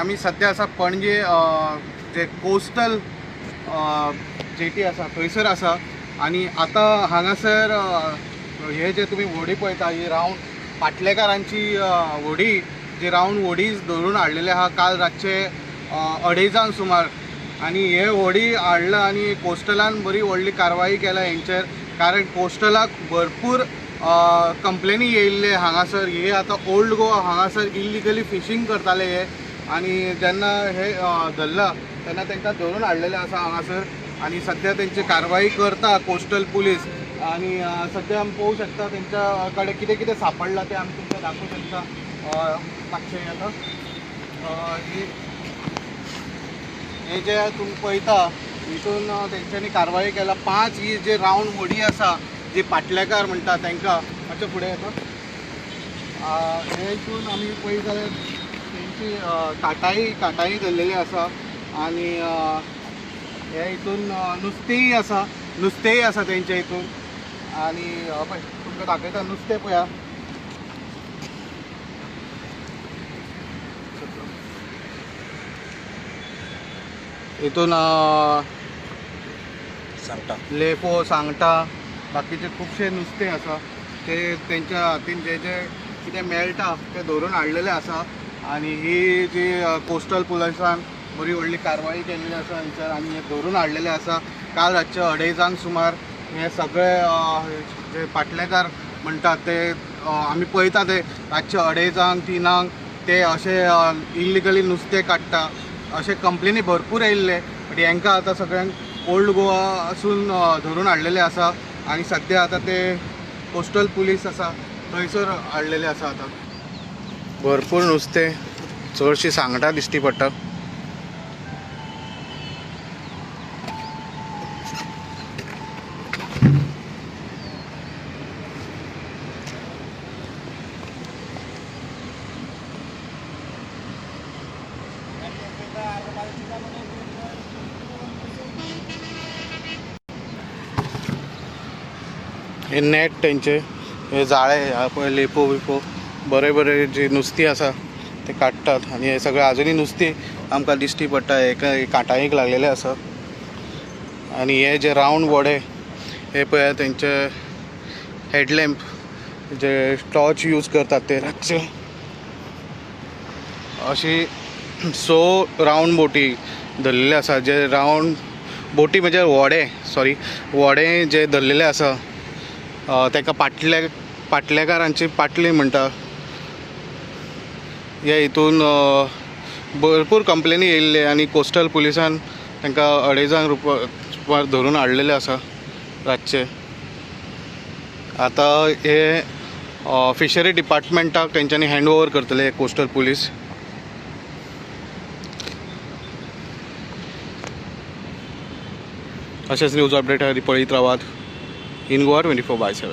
आमी सध्या आसा पणजे जे कोस्टल जेटी आसा थंयसर आसा आनी आतां हांगासर हे जे तुमी व्हडी पळयता ही रावंड पाटलेकारांची व्हडी जी रावंड व्हडी धरून हाडलेले आहा काल रातचे 2:30 सुमार आनी हे व्हडी हाडला आनी कोस्टलान बरी व्हडली कारवाई केल्या हेंचेर कारण कोस्टलाक भरपूर कंप्लेनी येयल्ले हांगासर हे आतां ओल्ड गोवा हांगासर इल्लिगली फिशींग करताले हे आनी जेन्ना हे धरला तेन्ना तांकां धरून हाडलेले आसा हांगासर आनी सद्या तेंची कारवाई करता कोस्टल पुलीस आनी सद्या आमी पळोवंक शकता तेंच्या कडेन कितें कितें सांपडलां तें आमी तुमकां दाखोवंक शकता मातशें आतां हे जे तुमी पळयता हितून तेंच्यांनी कारवाई केला 5 ही जे रावंड व्हडी आसा जी पाटलेकार म्हणटा तांकां मातशें फुडें येता हे हितून आमी पळयत जाल्यार तेंची काटाई धरलेली आसा आनी हे हितून नुस्तेंय आसा तेंच्या हितून आनी पळय तुमकां दाखयता नुस्तें पळया हितून लेपो सांगटा बाकीचे खुबशे नुस्तें आसा ते तेंच्या हातीन जे जे कितें मेळटा ते धरून हाडलेले आसा आनी ही जी कोस्टल पुलिसान बरी व्हडली कारवाई केल्ली आसा हांचेर आनी हे धरून हाडलेले आसा काल रातचे 2:30 सुमार हे सगळे जे पाटलेकार म्हणटात ते आमी पळयता ते रातचे 2:30 3 ते अशे इल्लिगली नुस्तें काडटा अशे कंप्लेनी भरपूर येयल्ले बट हांकां आतां सगळ्यांक ओल्ड गोवासून धरून हाडलेले आसा आनी सद्या आतां ते कोस्टल पुलीस आसा थंयसर हाडलेले आसा आतां भरपूर नुस्तें चडशी सांगटां दिश्टी पडटा हे नेट तेंचे हे जाळे पळय लेपो बिपो बरे बरे जे नुस्तीं आसा ते काडटात आनी हे सगळे आजुनी नुस्तीं आमकां दिश्टी पडटा एका काटायेक लागलेले आसा आनी हे जे रावंड व्हडे हे पळय तेंचे हेडलॅम्प जे टॉर्च यूज करतात ते रातचे अशी 6 रावंड बोटी धरलेले आसा जे रावंड बोटी म्हणजे व्हडे जे धरलेले आसा ताका पाटलेकारांची पाटली म्हणटा ह्या हितून भरपूर कंप्लेनी येयल्ले आनी कोस्टल पुलिसान तांकां 2:30 धरून हाडलेले आसा रातचे आतां हे फिशरी डिपार्टमेंटाक तेंच्यांनी हँड ओवर करतले कोस्टल पुलीस अशेंच न्यूज अपडेट पळयत रावात इन गोवा 24/7